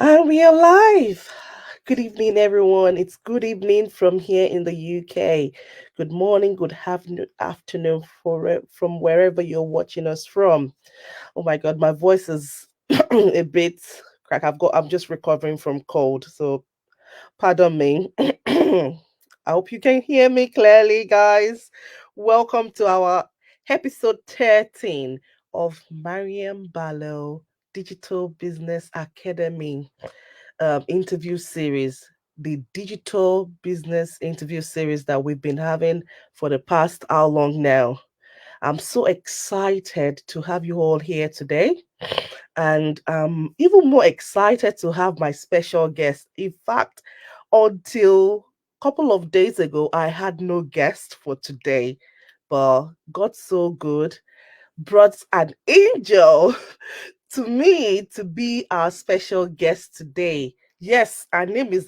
And we are live. Good evening, everyone. It's good evening from here in the UK. Good morning, good afternoon from wherever you're watching us from. Oh my God, my voice is a bit crack. I'm just recovering from cold, so pardon me. I hope you can hear me clearly, guys. Welcome to our episode 13 of MaryamBalo Digital Business Academy interview series, the digital business interview series that we've been having for the past how long now. I'm so excited to have you all here today. And I'm even more excited to have my special guest. In fact, until a couple of days ago, I had no guest for today, but God's so good brought an angel to me to be our special guest today. Yes, her name is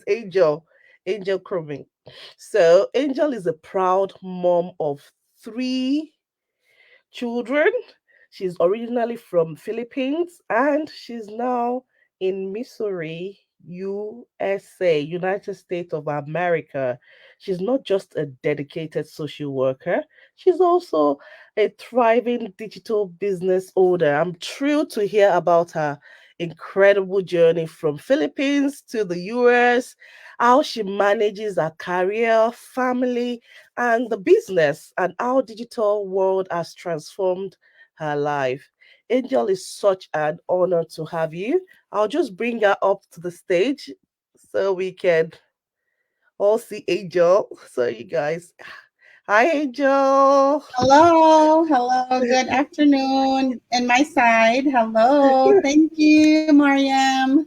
Angel Crumm. So Angel is a proud mom of three children. She's originally from Philippines and she's now in Missouri, USA, United States of America. She's not just a dedicated social worker, she's also a thriving digital business owner. I'm thrilled to hear about her incredible journey from Philippines to the US, how she manages her career, family, and the business and how digital world has transformed her life. Angel, is such an honor to have you. I'll just bring her up to the stage so we can all see Angel. So you guys, hi Angel. Hello, good afternoon. And my side, hello. Thank you, Maryam.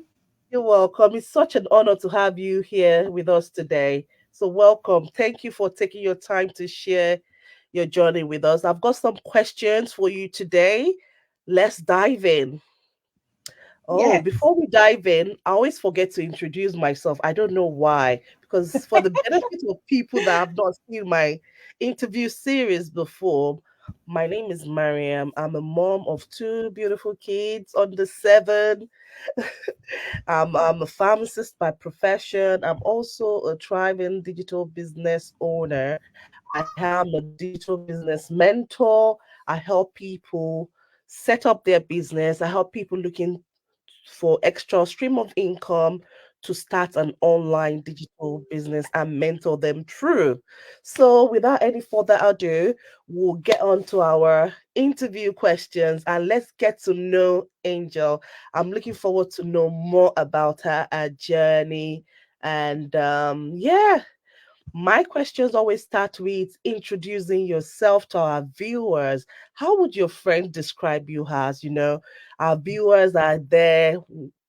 You're welcome. It's such an honor to have you here with us today. So welcome. Thank you for taking your time to share your journey with us. I've got some questions for you today. Let's dive in. Oh, Yes. before we dive in, I always forget to introduce myself. I don't know why, because for the benefit of people that have not seen my interview series before, my name is Maryam. I'm a mom of two beautiful kids under seven. I'm a pharmacist by profession. I'm also a thriving digital business owner. I am a digital business mentor. I help people set up their business. I help people looking for extra stream of income to start an online digital business and mentor them through. So, without any further ado, we'll get on to our interview questions and let's get to know Angel. I'm looking forward to know more about her journey. And yeah, my questions always start with introducing yourself to our viewers. How would your friend describe you as? Our viewers are there.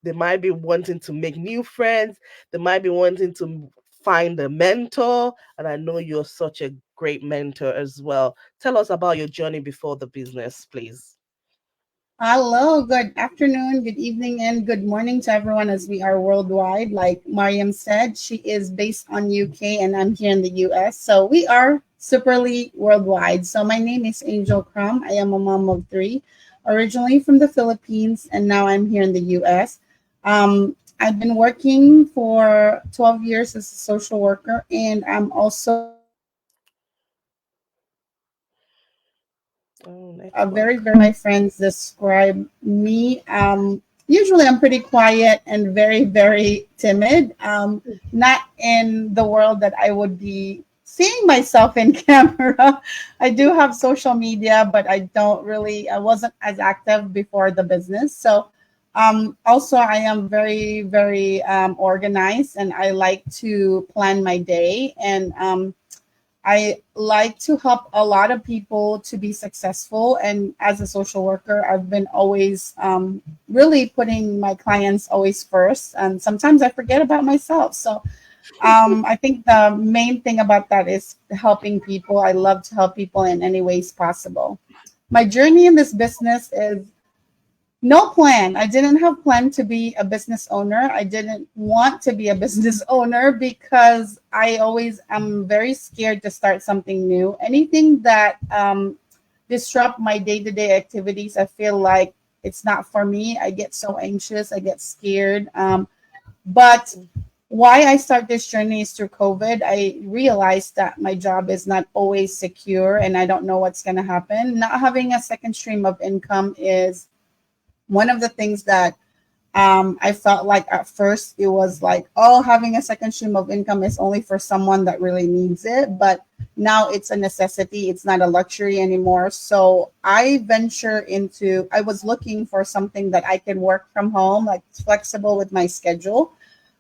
They might be wanting to make new friends. They might be wanting to find a mentor. And I know you're such a great mentor as well. Tell us about your journey before the business, please. Hello, good afternoon, good evening, and good morning to everyone as we are worldwide. Like Maryam said, she is based on UK and I'm here in the US. So we are superly worldwide. So my name is Angel Crumm. I am a mom of three, originally from the Philippines, and now I'm here in the US. I've been working for 12 years as a social worker, and I'm also Oh, a very, network. very my friends describe me. Usually I'm pretty quiet and very, very timid. Not in the world that I would be seeing myself in camera. I do have social media, but I wasn't as active before the business. So also I am very, very organized and I like to plan my day and I like to help a lot of people to be successful. And as a social worker, I've been always really putting my clients always first. And sometimes I forget about myself. So I think the main thing about that is helping people. I love to help people in any ways possible. My journey in this business is no plan. I didn't have plan to be a business owner. I didn't want to be a business owner because I always am very scared to start something new. Anything that disrupt my day-to-day activities, I feel like it's not for me. I get so anxious, I get scared. But why I start this journey is through COVID. I realized that my job is not always secure and I don't know what's going to happen. Not having a second stream of income is one of the things that I felt like at first it was like, oh, having a second stream of income is only for someone that really needs it. But now it's a necessity, it's not a luxury anymore. So I was looking for something that I can work from home, like flexible with my schedule.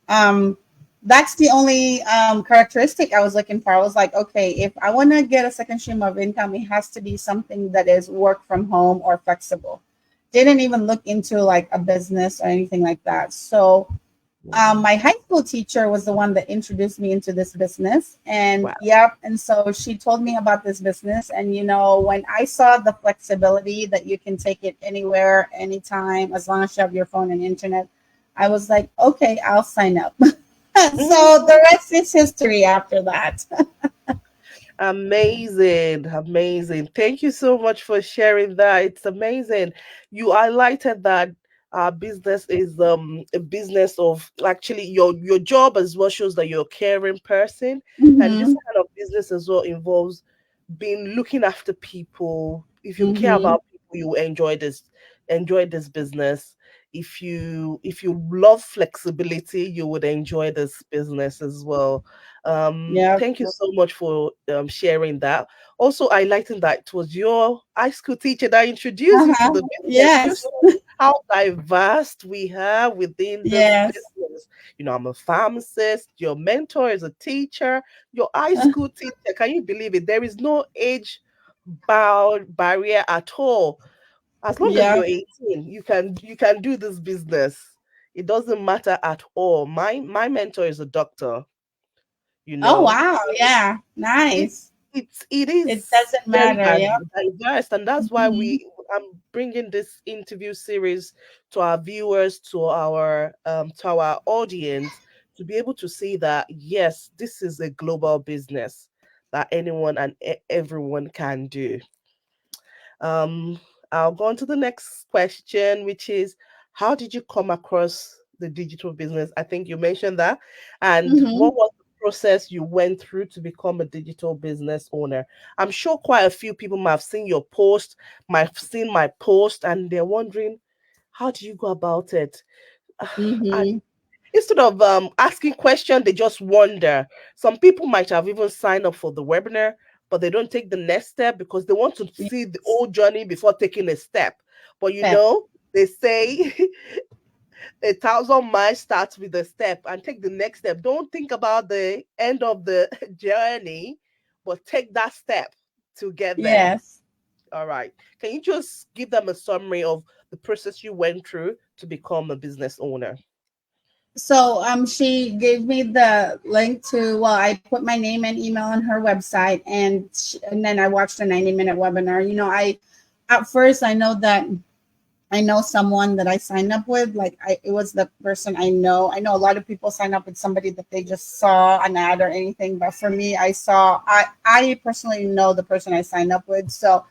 um that's the only characteristic I was looking for. I was like, okay, if I want to get a second stream of income, it has to be something that is work from home or flexible. Didn't even look into like a business or anything like that. So Mm. my high school teacher was the one that introduced me into this business, and Wow. yep, and so she told me about this business. And when I saw the flexibility that you can take it anywhere anytime as long as you have your phone and internet, I was like, okay, I'll sign up. So the rest is history after that. Amazing, amazing. Thank you so much for sharing that. It's amazing. You highlighted that business is a business of actually your job as well shows that you're a caring person, and this Mm-hmm. kind of business as well involves being looking after people. If you care Mm-hmm. about people, you will enjoy this business. If you love flexibility, you would enjoy this business as well. Yep. Thank you so much for sharing that. Also, highlighting that it was your high school teacher that introduced you to Uh-huh. the business. Just Yes. how diverse we have within this Yes. business. I'm a pharmacist. Your mentor is a teacher. Your high school teacher. Can you believe it? There is no age barrier at all. As long as you're Yep. 18, you can do this business. It doesn't matter at all. My mentor is a doctor, you Oh know. wow. Yeah. It Nice. it It is doesn't very matter. Yep. diverse, and that's why Mhm. I'm bringing this interview series to our viewers, to our audience, to be able to see that yes, this is a global business that anyone and everyone can do. Um, I'll go on to the next question, which is how did you come across the digital business? I think you mentioned that. And Mhm. what was the process you went through to become a digital business owner? I'm sure quite a few people might have seen your post, might have seen my post, and they're wondering, how do you go about it? Mhm. Instead of asking questions, they just wonder. Some people might have even signed up for the webinar, but they don't take the next step because they want to see the Yes. whole journey before taking a step. But Pep. they say 1,000 miles starts with a step, and take the next step. Don't think about the end of the journey, but take that step to get there. Yes. All right. Can you just give them a summary of the process you went through to become a business owner? So she gave me the link to, well, I put my name and email on her website, and then I watched a 90-minute webinar. I at first I know someone that I signed up with. Like it was the person I know. I know a lot of people sign up with somebody that they just saw an ad or anything, but for me, I personally know the person I signed up with. So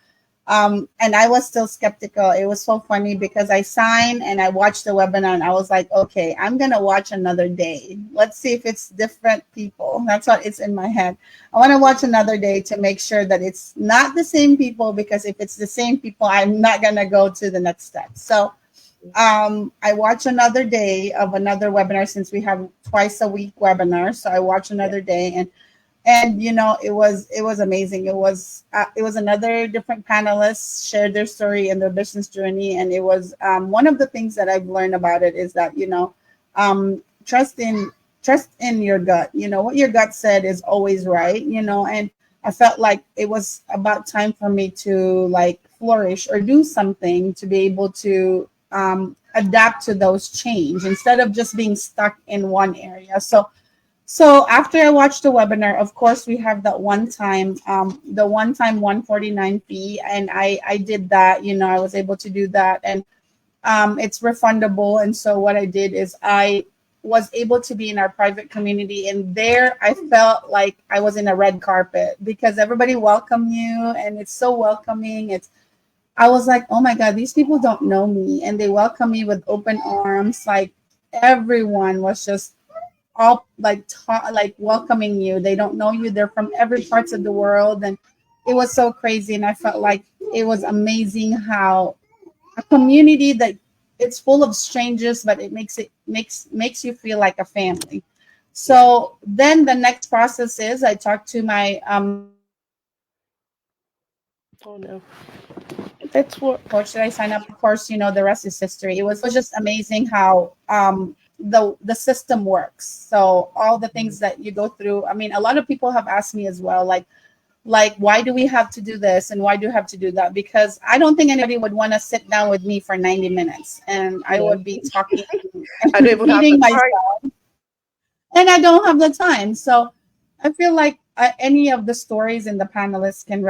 and I was still skeptical. It was so funny because I signed and I watched the webinar and I was like, okay, I'm gonna watch another day. Let's see if it's different people. That's what it's in my head. I want to watch another day to make sure that it's not the same people, because if it's the same people, I'm not gonna go to the next step. So I watch another day of another webinar, since we have twice a week webinar. So I watch Yeah. another day, and it was amazing. It was another different panelists shared their story and their business journey, and it was one of the things that I've learned about it is that trust in your gut. What your gut said is always right. And I felt like it was about time for me to like flourish or do something to be able to adapt to those change instead of just being stuck in one area. So after I watched the webinar, of course, we have that the one time 149 fee, and I did that. I was able to do that, and it's refundable. And so what I did is I was able to be in our private community, and there I felt like I was in a red carpet because everybody welcomed you, and it's so welcoming. I was like, oh my God, these people don't know me. And they welcome me with open arms. Like everyone was just all like like welcoming you. They don't know you. They're from every parts of the world. And it was so crazy. And I felt like it was amazing how a community that it's full of strangers, but it makes you feel like a family. Yeah. So then the next process is I talked to my Oh no. Let's work. coach that I signed up. Of course, the rest is history. It was just amazing how the system works. So all the things that you go through. I mean, a lot of people have asked me as well, like why do we have to do this and why do we have to do that? Because I don't think anybody would want to sit down with me for 90 minutes and I No, would be talking I don't and even have the repeating time. myself, and I don't have the time. So I feel like any of the stories in the panelists can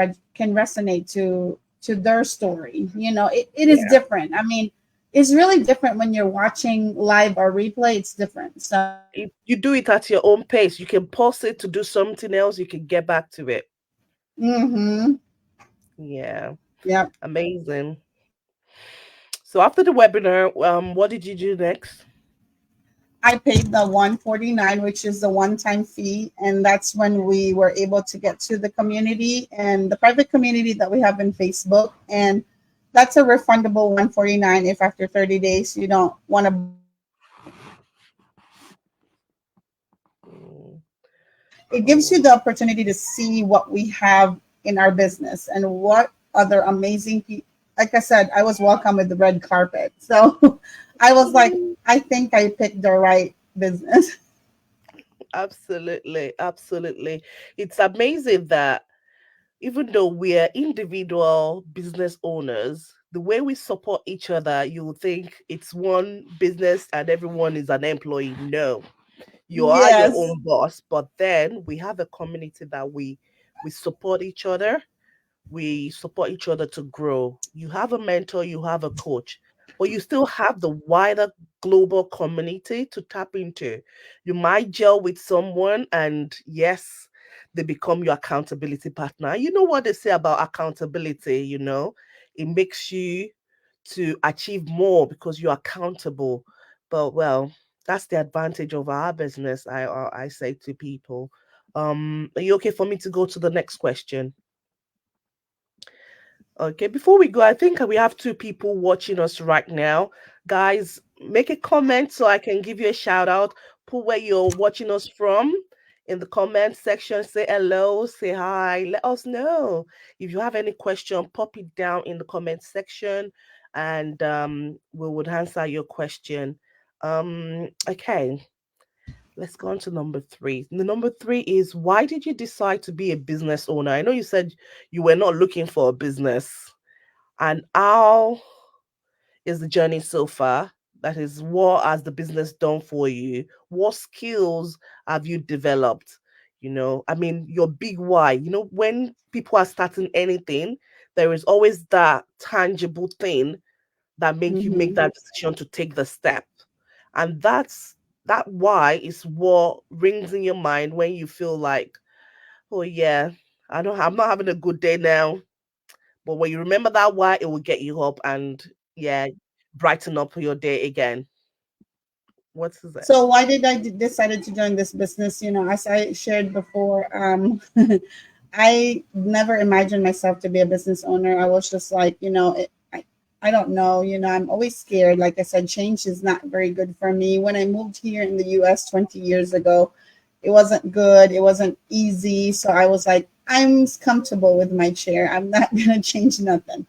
resonate to their story. It is Yeah. different. I mean, it's really different when you're watching live or replay. It's different. So You do it at your own pace. You can pause it to do something else. You can get back to it. mm-hmm. Yeah. Yeah. Amazing. So after the webinar, what did you do next? I paid the 149, which is the one-time fee, and that's when we were able to get to the community and the private community that we have in Facebook. And that's a refundable 149 if after 30 days you don't want to buy anything. Mm, It gives oh, you the opportunity to see what we have in our business and what other amazing people. Like I said, I was welcome with the red carpet. So I was like, I think I picked the right business. absolutely, absolutely. It's amazing that even though we're individual business owners, the way we support each other, you would think it's one business and everyone is an employee. No, you are your Yes. own boss, but then we have a community that we support each other, we support each other to grow. You have a mentor, you have a coach, but you still have the wider global community to tap into. You might gel with someone, and yes, they become your accountability partner. You know what they say about accountability, it makes you to achieve more because you're accountable. But well, that's the advantage of our business. I say to people. Are you okay for me to go to the next question? Okay, before we go, I think we have two people watching us right now. Guys, make a comment so I can give you a shout out. Put where you're watching us from in the comment section. Say hello, say hi. Let us know. If you have any question, pop it down in the comment section and we would answer your question. Okay, let's go on to number three. The number three is, why did you decide to be a business owner? I know you said you were not looking for a business, and how is the journey so far? That is, what has the business done for you? What skills have you developed? I mean, your big why. When people are starting anything, there is always that tangible thing that make you make Hmm. that decision to take the step. And that why is what rings in your mind when you feel like, oh yeah, I'm not having a good day now, but when you remember that why, it will get you up and yeah, brighten up your day again. What is it? So why did I decided to join this business? As I shared before, I never imagined myself to be a business owner. I was just like, I don't know. I'm always scared. Like I said, change is not very good for me. When I moved here in the U.S. 20 years ago, it wasn't good. It wasn't easy. So I was like, I'm comfortable with my chair. I'm not gonna change nothing.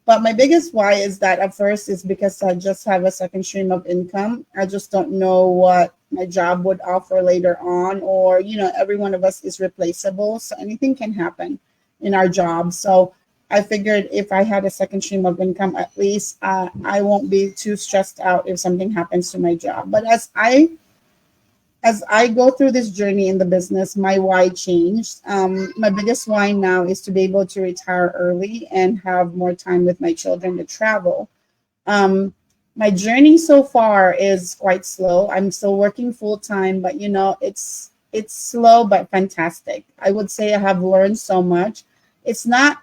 But my biggest why is that at first is because I just have a second stream of income. I just don't know what my job would offer later on, or every one of us is replaceable, so anything can happen in our job. So I figured if I had a second stream of income, at least I won't be too stressed out if something happens to my job. But as I go through this journey in the business, my why changed. My biggest why now is to be able to retire early and have more time with my children to travel. Um, my journey so far is quite slow. I'm still working full time, but it's slow but fantastic. I would say I have learned so much. It's not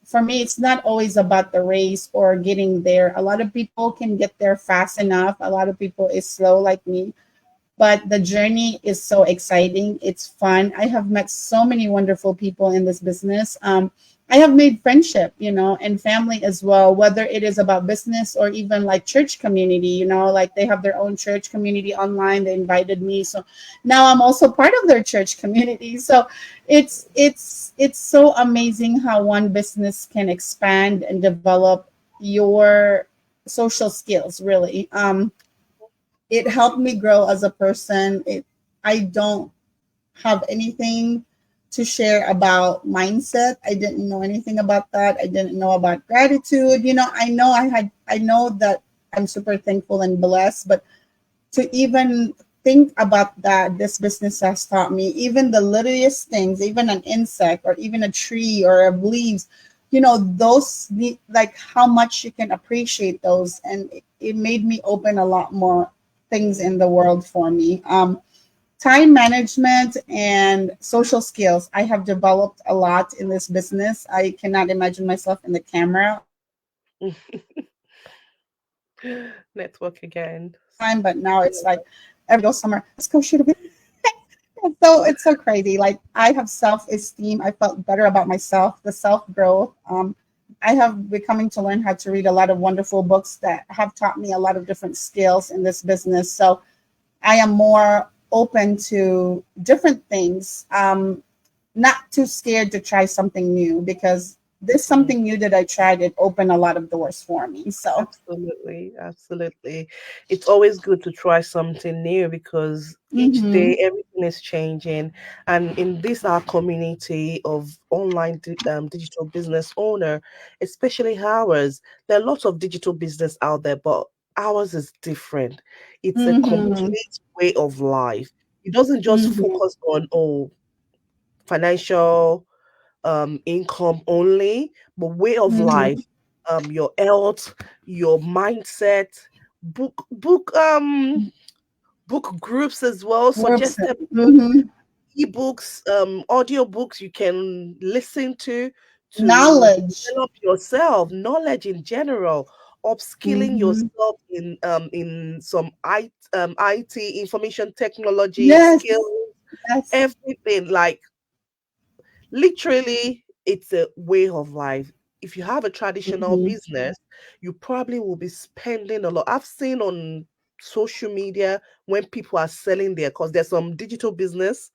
for me, it's not always about the race or getting there. A lot of people can get there fast enough. A lot of people is slow like me, but the journey is so exciting. It's fun. I have met so many wonderful people in this business. I have made friendship, and family as well, whether it is about business or even like church community, like they have their own church community online. They invited me. So now I'm also part of their church community. So it's so amazing how one business can expand and develop your social skills, really. It helped me grow as a person. I don't have anything to share about mindset. I didn't know anything about that. I didn't know about gratitude. I know that I'm super thankful and blessed, but to even think about that, this business has taught me even the littlest things, even an insect or even a tree or leaves, those like how much you can appreciate those. And it made me open a lot more things in the world for me. Time management and social skills. I have developed a lot in this business. I cannot imagine myself in the camera all the time, but now it's like every time we go somewhere, let's go Network shoot a video. again. So it's so crazy. Like I have self-esteem. I felt better about myself, the self-growth. I have becoming to learn how to read a lot of wonderful books that have taught me a lot of different skills in this business. So I am more open to different things. Not too scared to try something new because this something new that I tried, it opened a lot of doors for me. So, Absolutely, absolutely. It's always good to try something new because each mm-hmm, day everything is changing. And in this our community of digital business owner, especially ours, there are lots of digital business out there, but ours is different. It's a mm-hmm, complete way of life. It doesn't just mm-hmm, focus on financial income only, but way of mm-hmm. life, your health, your mindset, book book groups as well, Works. suggested books, Mm-hmm. ebooks, audio books you can listen to Knowledge. develop yourself, knowledge in general, upskilling Mm-hmm. yourself in some IT information technology Yes, skills, yes. everything like literally it's a way of life. If you have a traditional Mm-hmm. business, you probably will be spending a lot. I've seen on social media when people are selling their because there's some digital business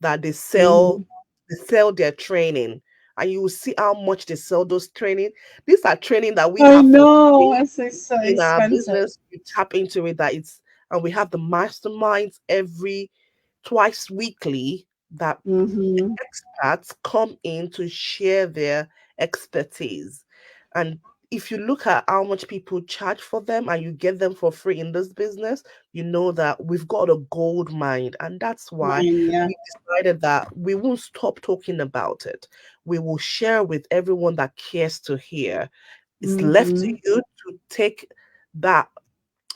that Mm-hmm. they sell their training, and you will see how much they sell those training. These are training that we I have for know. free It's so in our expensive. business. You tap into it, that it's and we have the masterminds every twice weekly that Mm-hmm. experts come in to share their expertise. And if you look at how much people charge for them and you get them for free in this business, you know that we've got a gold mine. And that's why Mine, yeah. we decided that we won't stop talking about it. We will share with everyone that cares to hear. It's left to Mm-hmm. you to take that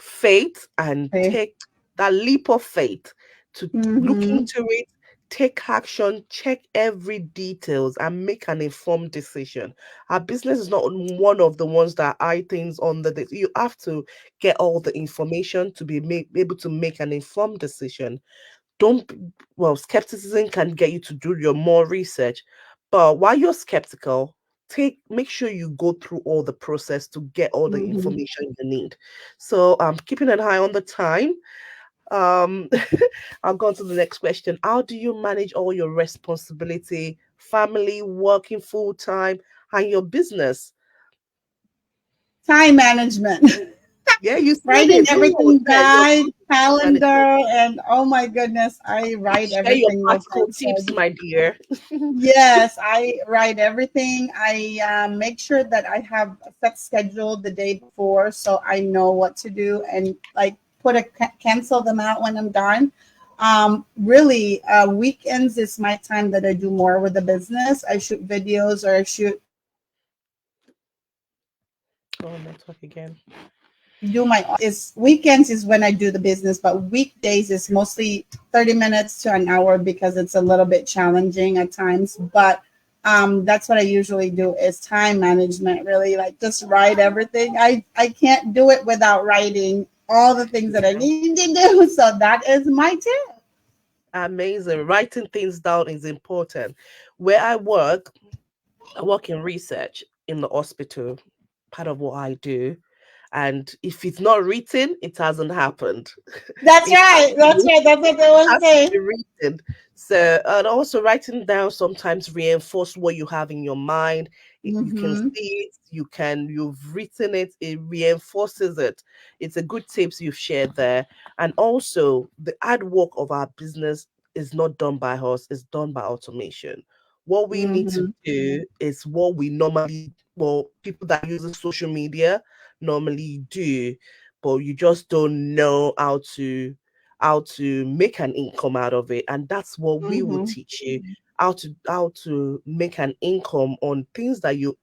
faith and Okay. take that leap of faith to look Mm-hmm. into it, take action, check every details, and make an informed decision. Our business is not one of the ones that eye things on the. You have to get all the information to able to make an informed decision. Don't well, skepticism can get you to do your more research, but while you're skeptical, take make sure you go through all the process to get all the Mm-hmm. information you need. So keeping an eye on the time. um I'll go on to the next question. How do you manage all your responsibility, family, working full time, and your business? Time management. Yeah, you said Writing it. This is what we everything said. Your down, management. calendar, and oh my goodness, I write Share your everything with practical them. So tips, my dear. yes, I write everything. I make sure that I have a set schedule the day before, so I know what to do and like cancel them out when I'm done. Really, weekends is my time that I do more with the business. I shoot videos or I shoot Oh, network again. do my is weekends is when I do the business, but weekdays is mostly 30 minutes to an hour because it's a little bit challenging at times. But That's what I usually do is time management, really, like just write everything. I can't do it without writing all the things that I need to do. So that is my tip. Amazing. Writing things down is important. Where I work in research in the hospital, part of what I do. And if it's not written, it hasn't happened. That's It has right. to That's be right. That's what they always has to say. be written. So, and also writing down sometimes reinforce what you have in your mind. You can Mm-hmm. see it, you've written it, it reinforces it. It's a good tips you've shared there. And also, the hard work of our business is not done by us, it's done by automation. What we need to Mm-hmm. do is what we normally, well, people that use social media normally do, but you just don't know how to make an income out of it, and that's what we will Mm-hmm. teach you, how to make an income on things that you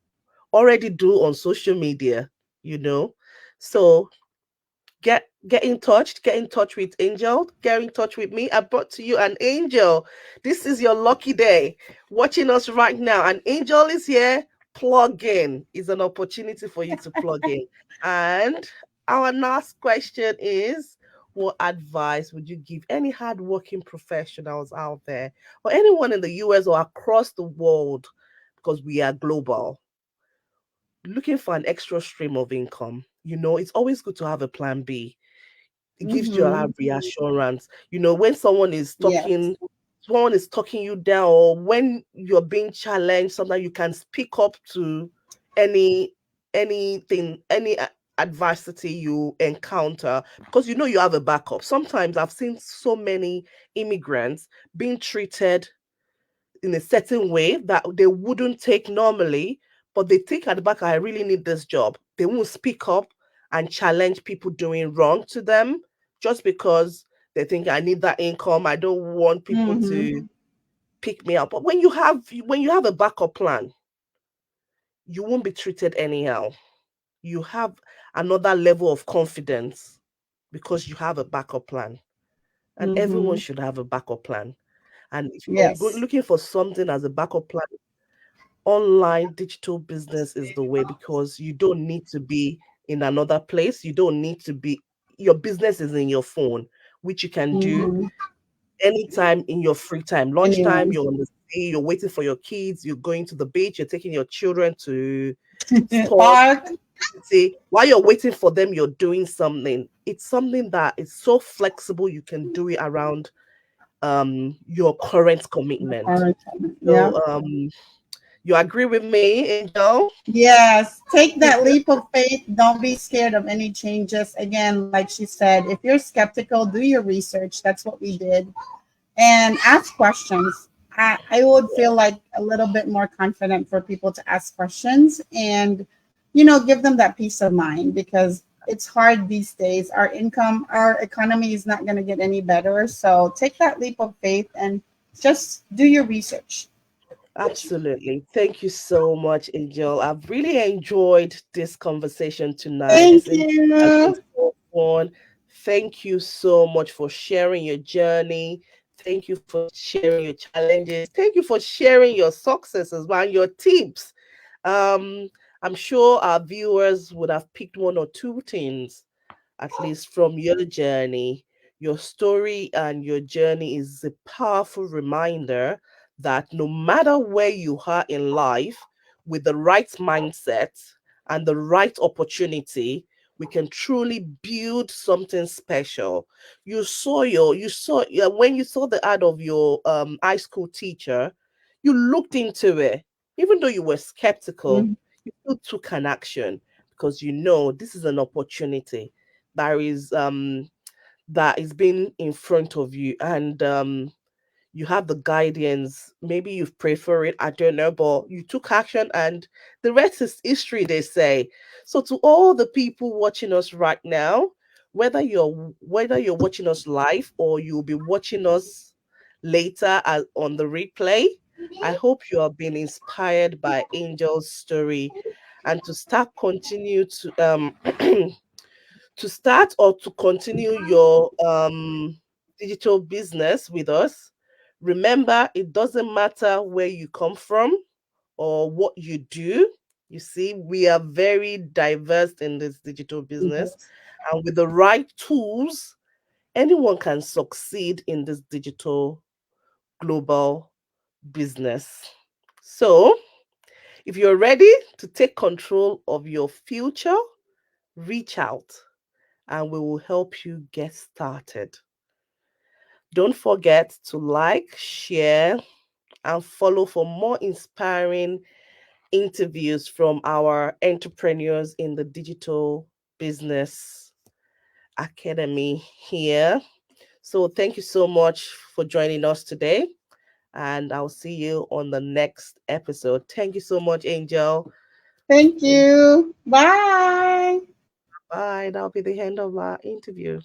already do on social media, you know. So get in touch with Angel, get in touch with me. I brought to you an angel. This is your lucky day watching us right now. An angel is here. Plug in is an opportunity for you to plug in. And our last question is, what advice would you give any hardworking professionals out there, or anyone in the US or across the world, because we are global, looking for an extra stream of income? It's always good to have a plan B. It gives you a lot Mm-hmm. of reassurance. When Yes. someone is talking you down, or when you're being challenged, sometimes you can speak up to any anything, any adversity you encounter, because you have a backup. Sometimes I've seen so many immigrants being treated in a certain way that they wouldn't take normally, but they think at the back, I really need this job. They won't speak up and challenge people doing wrong to them just because they think I need that income. I don't want people Mm-hmm. to pick me up. But when you have a backup plan, you won't be treated anyhow. You have another level of confidence because you have a backup plan. And everyone Mm-hmm. should have a backup plan. And if you're Yes. looking for something as a backup plan, online digital business is the way, because you don't need to be in another place. You don't need to be, your business is in your phone, which you can do Mm-hmm. anytime in your free time. Lunchtime, Anyone. you're on the sea, you're waiting for your kids, you're going to the beach, you're taking your children to sport. Park. See, while you're waiting for them, you're doing something. It's something that is so flexible, you can do it around your current commitment. Park. Yeah. So you agree with me, Angel? Yes, take that leap of faith. Don't be scared of any changes. Again, like she said, if you're skeptical, do your research. That's what we did. And ask questions. I would feel like a little bit more confident for people to ask questions and, give them that peace of mind because it's hard these days. Our economy is not going to get any better. So take that leap of faith and just do your research. Absolutely. Thank you so much, Angel. I've really enjoyed this conversation tonight. This Thank interview has been you. so fun. Thank you so much for sharing your journey. Thank you for sharing your challenges. Thank you for sharing your successes as well, and your tips. Um, I'm sure our viewers would have picked one or two things, at least from your journey. Your story and your journey is a powerful reminder that no matter where you are in life, with the right mindset and the right opportunity, we can truly build something special. When you saw the ad of your high school teacher, you looked into it, even though you were skeptical. Mhm. You still took an action because this is an opportunity that is being in front of you, and you have the guidance. Maybe you've prayed for it, I don't know, but you took action, and the rest is history, they say. So to all the people watching us right now, whether you're watching us live or you'll be watching us later on the replay, I hope you are being inspired by Angel's story, and to start or to continue your digital business with us. Remember, it doesn't matter where you come from, or what you do. You see, we are very diverse in this digital business, Yes. and with the right tools, anyone can succeed in this digital global business. So, if you're ready to take control of your future, reach out and we will help you get started. Don't forget to like, share, and follow for more inspiring interviews from our entrepreneurs in the digital business academy here. So, thank you so much for joining us today, and I'll see you on the next episode. Thank you so much, Angel. Thank you. Bye. Bye. That'll be the end of our interview.